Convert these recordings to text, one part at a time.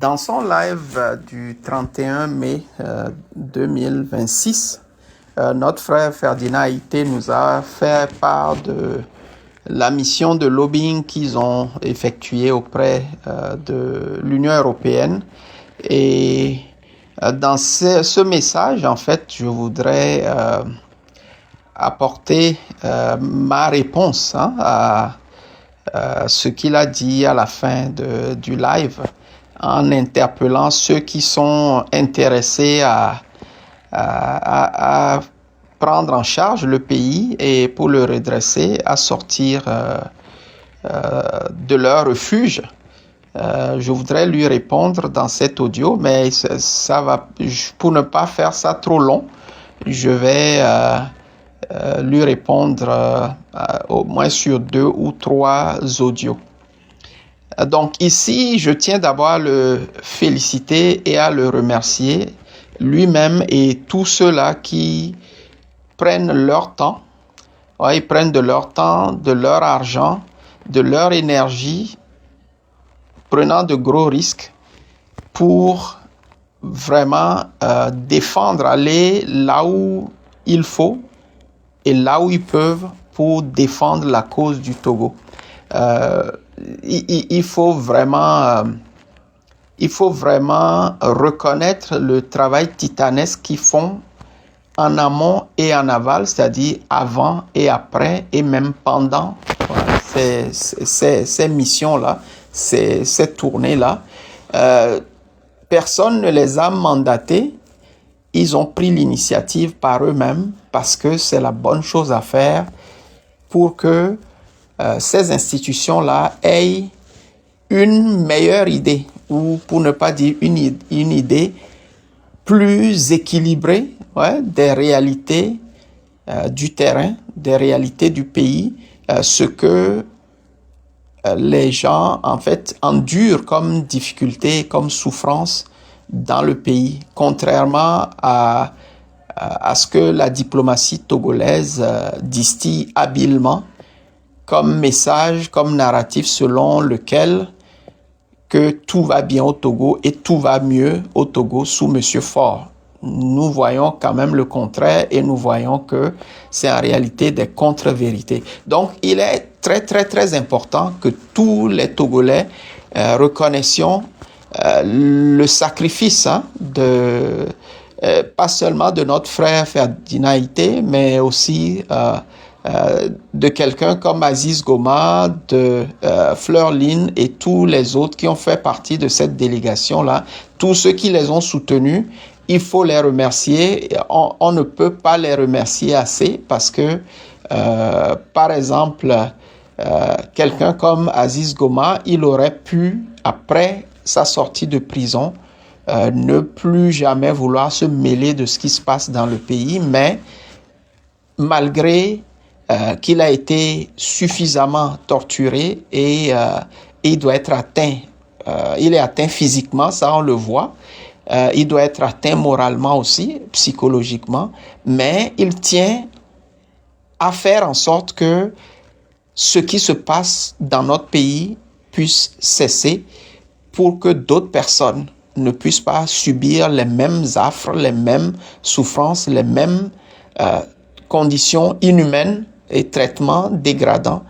Dans son live du 31 mai 2026, notre frère Ferdinand Haïté nous a fait part de la mission de lobbying qu'ils ont effectuée auprès de l'Union européenne. Et dans ce message, en fait, je voudrais apporter ma réponse à ce qu'il a dit à la fin du live, en interpellant ceux qui sont intéressés à prendre en charge le pays et pour le redresser, à sortir de leur refuge. Je voudrais lui répondre dans cet audio, mais pour ne pas faire ça trop long, je vais lui répondre au moins sur 2 ou 3 audios. Donc ici, je tiens d'abord à le féliciter et à le remercier lui-même et tous ceux-là qui prennent leur temps, ils prennent de leur temps, de leur argent, de leur énergie, prenant de gros risques pour vraiment défendre, aller là où il faut et là où ils peuvent pour défendre la cause du Togo. Il faut vraiment reconnaître le travail titanesque qu'ils font en amont et en aval, c'est-à-dire avant et après et même pendant ces missions-là, ces tournées-là. Personne ne les a mandatés. Ils ont pris l'initiative par eux-mêmes parce que c'est la bonne chose à faire pour que ces institutions-là aient une meilleure idée, ou pour ne pas dire une idée plus équilibrée des réalités du terrain, des réalités du pays, ce que les gens en fait endurent comme difficulté, comme souffrance dans le pays, contrairement à ce que la diplomatie togolaise distille habilement comme message, comme narratif selon lequel que tout va bien au Togo et tout va mieux au Togo sous Monsieur Faure. Nous voyons quand même le contraire et nous voyons que c'est en réalité des contre-vérités. Donc, il est très, très, très important que tous les Togolais reconnaissions le sacrifice pas seulement de notre frère Ferdinand Haïté, mais aussi de quelqu'un comme Aziz Goma, de Fleur Line et tous les autres qui ont fait partie de cette délégation-là, tous ceux qui les ont soutenus, il faut les remercier. On ne peut pas les remercier assez parce que, par exemple, quelqu'un comme Aziz Goma, il aurait pu, après sa sortie de prison, ne plus jamais vouloir se mêler de ce qui se passe dans le pays, mais malgré qu'il a été suffisamment torturé et il doit être atteint. Il est atteint physiquement, ça on le voit. Il doit être atteint moralement aussi, psychologiquement, mais il tient à faire en sorte que ce qui se passe dans notre pays puisse cesser pour que d'autres personnes ne puissent pas subir les mêmes affres, les mêmes souffrances, les mêmes conditions inhumaines et traitements dégradants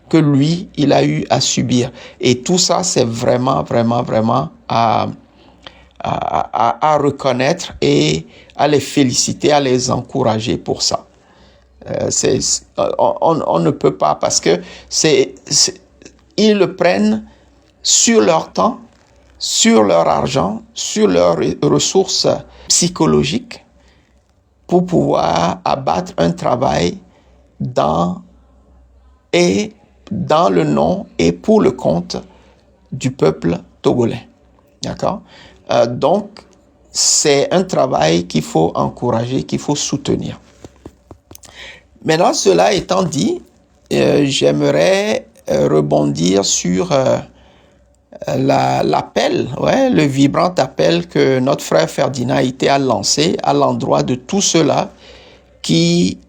que lui, il a eu à subir. Et tout ça, c'est vraiment, vraiment, vraiment à reconnaître et à les féliciter, à les encourager pour ça. On ne peut pas parce que ils le prennent sur leur temps, sur leur argent, sur leurs ressources psychologiques pour pouvoir abattre un travail dans le nom et pour le compte du peuple togolais. D'accord? Donc, c'est un travail qu'il faut encourager, qu'il faut soutenir. Maintenant, cela étant dit, j'aimerais rebondir sur l'appel, le vibrant appel que notre frère Ferdinand Haïté a lancé à l'endroit de tous ceux-là qui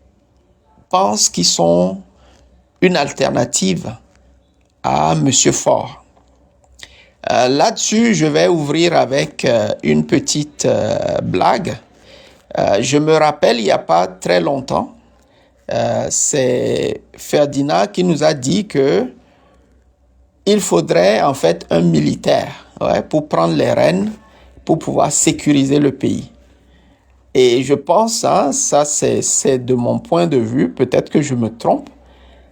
pensent qu'ils sont une alternative à Monsieur Faure. Là-dessus, je vais ouvrir avec une petite blague. Je me rappelle, il n'y a pas très longtemps, c'est Ferdinand qui nous a dit que il faudrait en fait un militaire, pour prendre les rênes, pour pouvoir sécuriser le pays. Et je pense, ça c'est de mon point de vue, peut-être que je me trompe,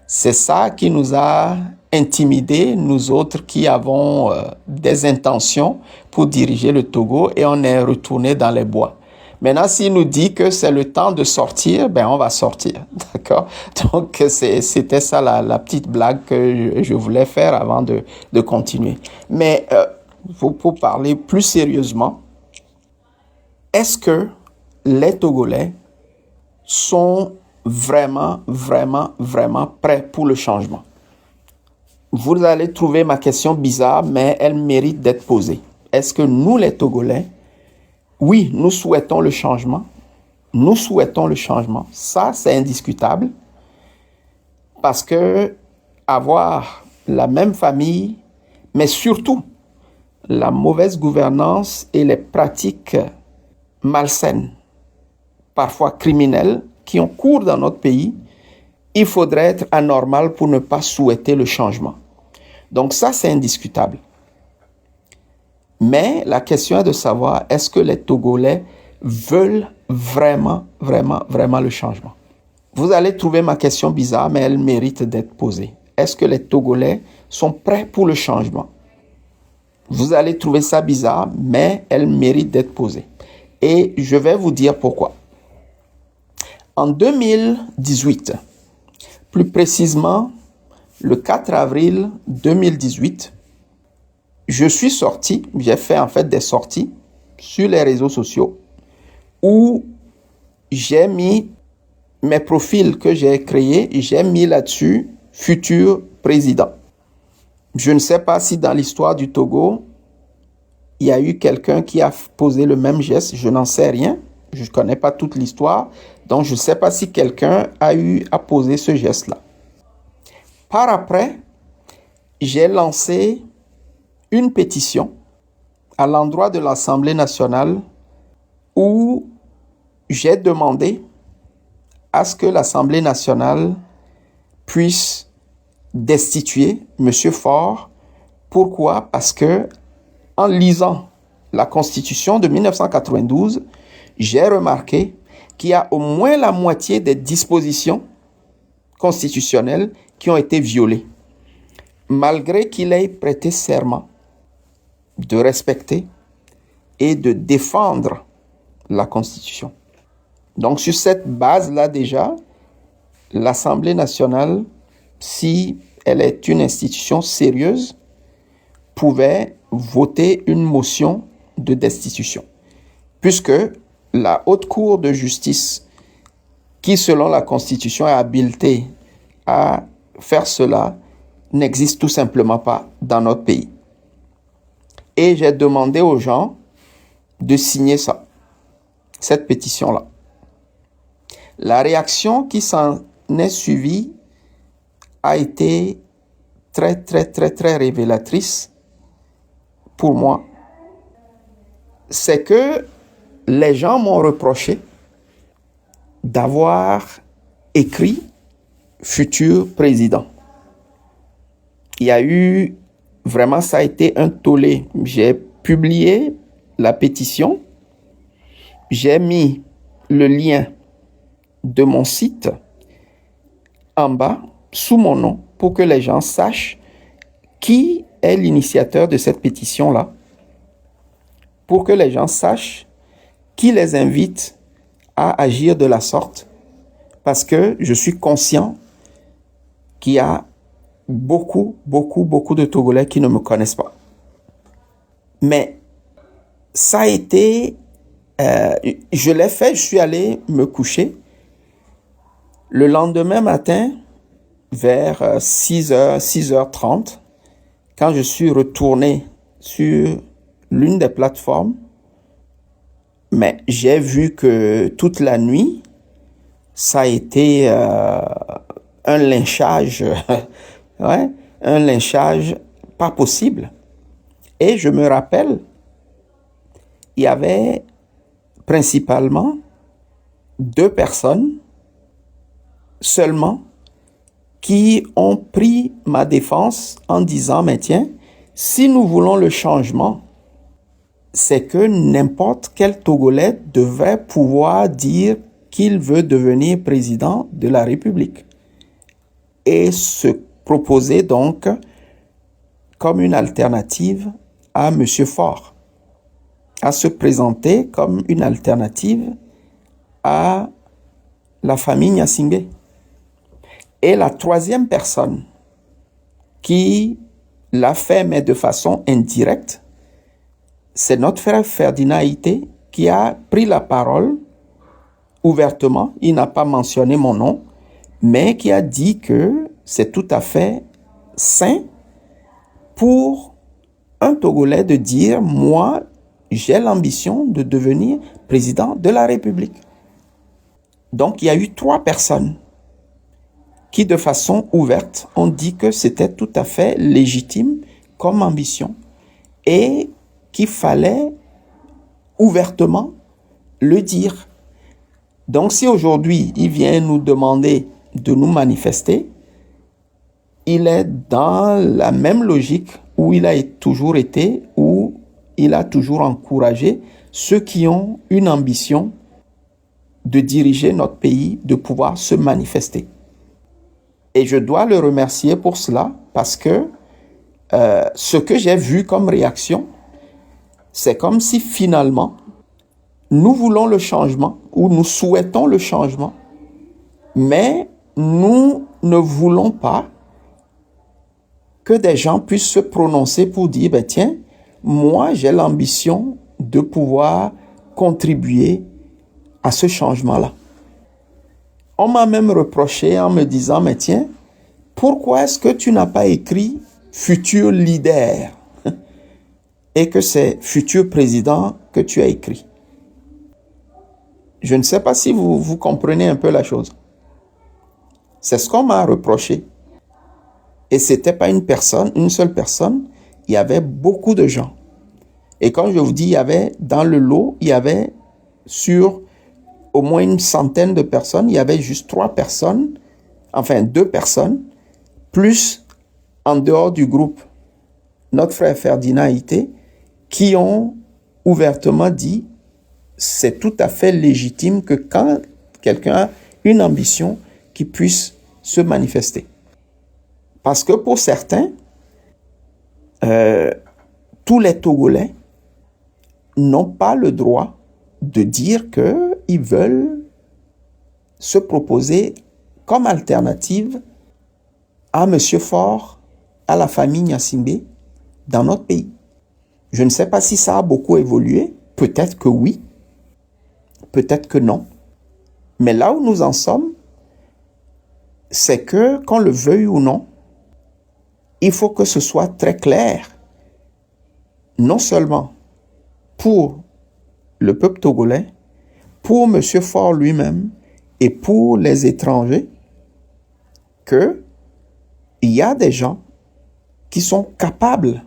c'est ça qui nous a intimidés, nous autres qui avons des intentions pour diriger le Togo, et on est retourné dans les bois. Maintenant, s'il nous dit que c'est le temps de sortir, ben on va sortir, d'accord? Donc, c'était ça la petite blague que je voulais faire avant de continuer. Mais pour parler plus sérieusement, est-ce que les Togolais sont vraiment, vraiment, vraiment prêts pour le changement? Vous allez trouver ma question bizarre, mais elle mérite d'être posée. Est-ce que nous, les Togolais, oui, nous souhaitons le changement. Nous souhaitons le changement. Ça, c'est indiscutable. Parce que avoir la même famille, mais surtout la mauvaise gouvernance et les pratiques malsaines, parfois criminelles, qui ont cours dans notre pays, il faudrait être anormal pour ne pas souhaiter le changement. Donc ça, c'est indiscutable. Mais la question est de savoir, est-ce que les Togolais veulent vraiment, vraiment, vraiment le changement? Vous allez trouver ma question bizarre, mais elle mérite d'être posée. Est-ce que les Togolais sont prêts pour le changement? Vous allez trouver ça bizarre, mais elle mérite d'être posée. Et je vais vous dire pourquoi. En 2018, plus précisément le 4 avril 2018, je suis sorti, j'ai fait en fait des sorties sur les réseaux sociaux où j'ai mis mes profils que j'ai créés, j'ai mis là-dessus futur président. Je ne sais pas si dans l'histoire du Togo, il y a eu quelqu'un qui a posé le même geste, je n'en sais rien, je ne connais pas toute l'histoire, donc je ne sais pas si quelqu'un a eu à poser ce geste-là. Par après, j'ai lancé une pétition à l'endroit de l'Assemblée nationale où j'ai demandé à ce que l'Assemblée nationale puisse destituer M. Faure. Pourquoi? Parce que en lisant la Constitution de 1992, j'ai remarqué qu'il y a au moins la moitié des dispositions constitutionnelles qui ont été violées, malgré qu'il ait prêté serment de respecter et de défendre la Constitution. Donc, sur cette base-là déjà, l'Assemblée nationale, si elle est une institution sérieuse, pouvait voter une motion de destitution. Puisque la Haute Cour de justice, qui selon la Constitution est habilitée à faire cela, n'existe tout simplement pas dans notre pays. Et j'ai demandé aux gens de signer ça, cette pétition-là. La réaction qui s'en est suivie a été très, très, très, très révélatrice pour moi. C'est que les gens m'ont reproché d'avoir écrit futur président. Il y a eu, vraiment, ça a été un tollé. J'ai publié la pétition, j'ai mis le lien de mon site en bas, sous mon nom, pour que les gens sachent qui est l'initiateur de cette pétition-là, pour que les gens sachent qui les invite à agir de la sorte, parce que je suis conscient qu'il y a beaucoup de Togolais qui ne me connaissent pas. Mais ça a été, je l'ai fait, je suis allé me coucher. Le lendemain matin, vers 6h, 6h30, quand je suis retourné sur l'une des plateformes, mais j'ai vu que toute la nuit, ça a été un lynchage, un lynchage pas possible. Et je me rappelle, il y avait principalement 2 personnes seulement qui ont pris ma défense en disant, mais tiens, si nous voulons le changement, c'est que n'importe quel Togolais devrait pouvoir dire qu'il veut devenir président de la République et se proposer donc comme une alternative à M. Faure, à se présenter comme une alternative à la famille Gnassingbé. Et la 3e personne qui l'a fait, mais de façon indirecte, c'est notre frère Ferdinand Haïté qui a pris la parole ouvertement. Il n'a pas mentionné mon nom, mais qui a dit que c'est tout à fait sain pour un Togolais de dire « Moi, j'ai l'ambition de devenir président de la République ». Donc, il y a eu 3 personnes qui, de façon ouverte, ont dit que c'était tout à fait légitime comme ambition et qu'il fallait ouvertement le dire. Donc, si aujourd'hui, il vient nous demander de nous manifester, il est dans la même logique où il a toujours été, où il a toujours encouragé ceux qui ont une ambition de diriger notre pays, de pouvoir se manifester. Et je dois le remercier pour cela, parce que ce que j'ai vu comme réaction, c'est comme si finalement, nous voulons le changement, ou nous souhaitons le changement, mais nous ne voulons pas que des gens puissent se prononcer pour dire, ben tiens, moi j'ai l'ambition de pouvoir contribuer à ce changement-là. On m'a même reproché en me disant, mais tiens, pourquoi est-ce que tu n'as pas écrit futur leader et que c'est futur président que tu as écrit? Je ne sais pas si vous comprenez un peu la chose. C'est ce qu'on m'a reproché. Et c'était pas une seule personne, il y avait beaucoup de gens. Et quand je vous dis, il y avait dans le lot, il y avait sur au moins une centaine de personnes, il y avait juste 3 personnes, enfin 2 personnes, plus en dehors du groupe, notre frère Ferdinand Haïté, qui ont ouvertement dit, c'est tout à fait légitime que quand quelqu'un a une ambition, qu'il puisse se manifester. Parce que pour certains, tous les Togolais n'ont pas le droit de dire qu'ils veulent se proposer comme alternative à M. Faure, à la famille Gnassingbé dans notre pays. Je ne sais pas si ça a beaucoup évolué. Peut-être que oui, peut-être que non. Mais là où nous en sommes, c'est que, qu'on le veuille ou non, il faut que ce soit très clair, non seulement pour le peuple togolais, pour M. Faure lui-même et pour les étrangers, qu'il y a des gens qui sont capables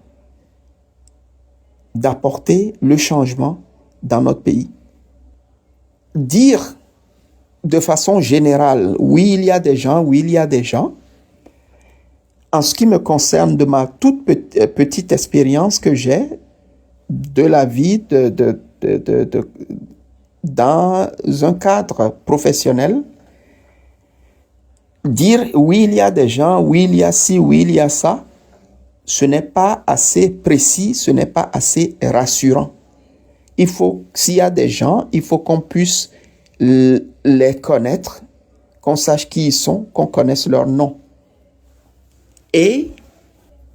d'apporter le changement dans notre pays. Dire de façon générale, oui, il y a des gens, oui, il y a des gens. En ce qui me concerne, de ma toute petite expérience que j'ai de la vie dans un cadre professionnel, dire oui, il y a des gens, oui, il y a ci, oui, il y a ça, ce n'est pas assez précis, ce n'est pas assez rassurant. Il faut, s'il y a des gens, il faut qu'on puisse les connaître, qu'on sache qui ils sont, qu'on connaisse leur nom. Et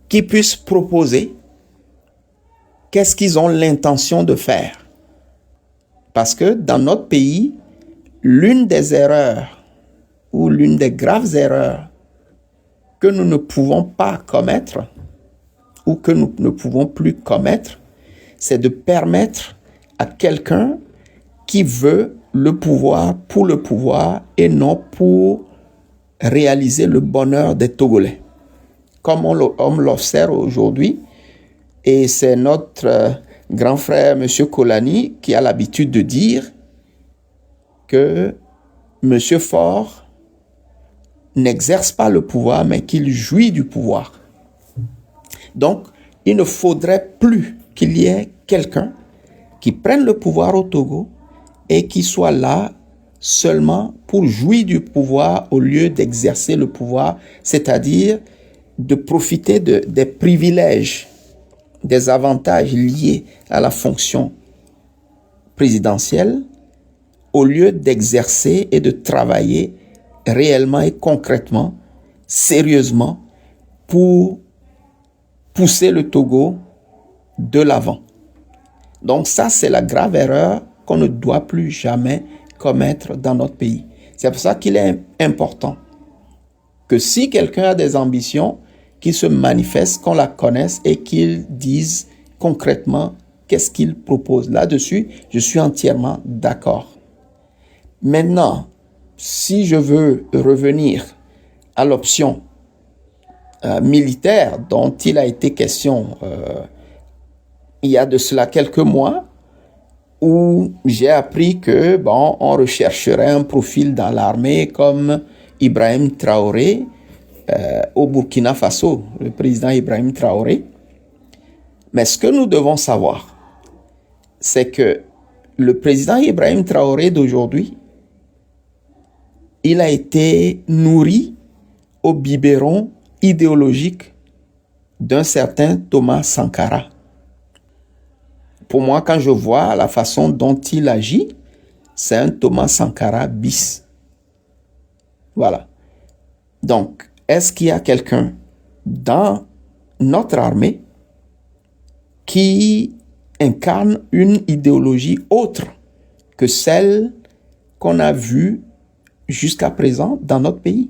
qu'ils puissent proposer qu'est-ce qu'ils ont l'intention de faire. Parce que dans notre pays, l'une des erreurs ou l'une des graves erreurs que nous ne pouvons pas commettre ou que nous ne pouvons plus commettre, c'est de permettre à quelqu'un qui veut le pouvoir pour le pouvoir et non pour réaliser le bonheur des Togolais. Comme on l'observe aujourd'hui, Et c'est notre grand frère, M. Kolani, qui a l'habitude de dire que M. Faure n'exerce pas le pouvoir, mais qu'il jouit du pouvoir. Donc, il ne faudrait plus qu'il y ait quelqu'un qui prenne le pouvoir au Togo et qui soit là seulement pour jouir du pouvoir au lieu d'exercer le pouvoir, c'est-à-dire de profiter des privilèges, des avantages liés à la fonction présidentielle, au lieu d'exercer et de travailler réellement et concrètement, sérieusement, pour pousser le Togo de l'avant. Donc ça, c'est la grave erreur qu'on ne doit plus jamais commettre dans notre pays. C'est pour ça qu'il est important que si quelqu'un a des ambitions, qu'il se manifeste, qu'on la connaisse et qu'il dise concrètement qu'est-ce qu'il propose. Là-dessus, je suis entièrement d'accord. Maintenant, si je veux revenir à l'option militaire dont il a été question il y a de cela quelques mois, où j'ai appris que on rechercherait un profil dans l'armée comme Ibrahim Traoré au Burkina Faso, le président Ibrahim Traoré. Mais ce que nous devons savoir, c'est que le président Ibrahim Traoré d'aujourd'hui, il a été nourri au biberon idéologique d'un certain Thomas Sankara. Pour moi, quand je vois la façon dont il agit, c'est un Thomas Sankara bis. Voilà. Donc, est-ce qu'il y a quelqu'un dans notre armée qui incarne une idéologie autre que celle qu'on a vue jusqu'à présent dans notre pays?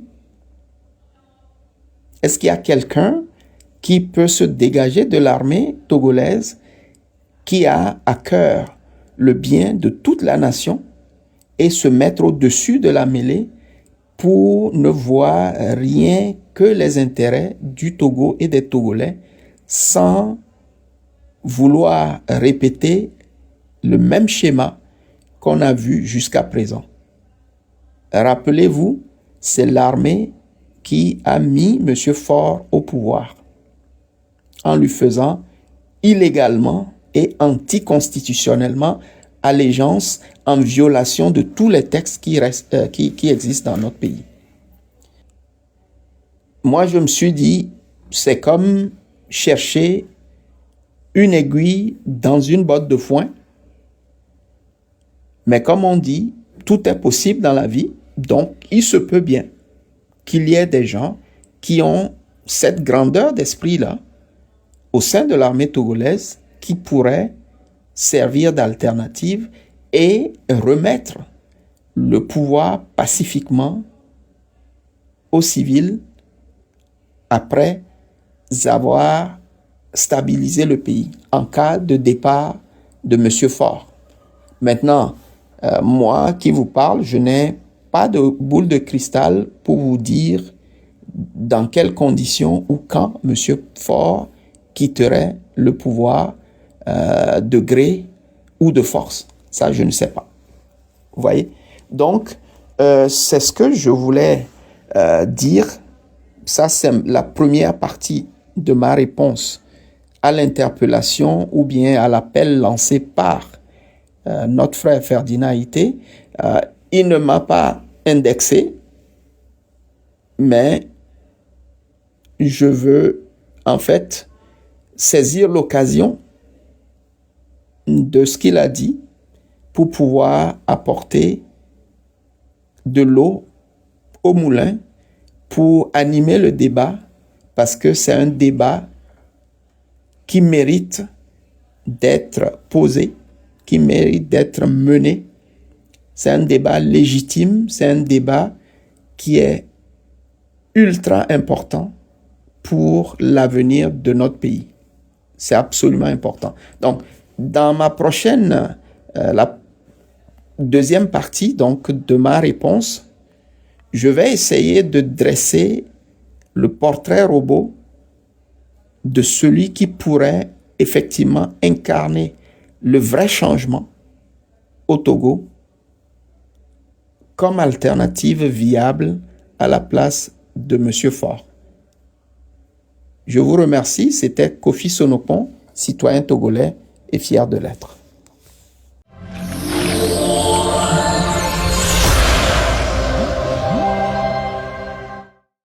Est-ce qu'il y a quelqu'un qui peut se dégager de l'armée togolaise, qui a à cœur le bien de toute la nation et se mettre au-dessus de la mêlée pour ne voir rien que les intérêts du Togo et des Togolais sans vouloir répéter le même schéma qu'on a vu jusqu'à présent? Rappelez-vous, c'est l'armée qui a mis M. Faure au pouvoir en lui faisant illégalement et anticonstitutionnellement allégeance en violation de tous les textes qui existent dans notre pays. Moi, je me suis dit, c'est comme chercher une aiguille dans une botte de foin. Mais comme on dit, tout est possible dans la vie, donc il se peut bien qu'il y ait des gens qui ont cette grandeur d'esprit-là au sein de l'armée togolaise qui pourraient servir d'alternative et remettre le pouvoir pacifiquement aux civils après avoir stabilisé le pays en cas de départ de M. Faure. Maintenant, moi qui vous parle, je n'ai pas de boule de cristal pour vous dire dans quelles conditions ou quand M. Faure quitterait le pouvoir de gré ou de force. Ça, je ne sais pas. Vous voyez? Donc, c'est ce que je voulais dire. Ça, c'est la première partie de ma réponse à l'interpellation ou bien à l'appel lancé par notre frère Ferdinand Ité. Il ne m'a pas indexé, mais je veux en fait saisir l'occasion de ce qu'il a dit pour pouvoir apporter de l'eau au moulin pour animer le débat, parce que c'est un débat qui mérite d'être posé, qui mérite d'être mené. C'est un débat légitime, c'est un débat qui est ultra important pour l'avenir de notre pays. C'est absolument important. Donc, dans ma prochaine, la deuxième partie donc, de ma réponse, je vais essayer de dresser le portrait robot de celui qui pourrait effectivement incarner le vrai changement au Togo comme alternative viable à la place de M. Faure. Je vous remercie. C'était Kofi Sonopon, citoyen togolais et fier de l'être.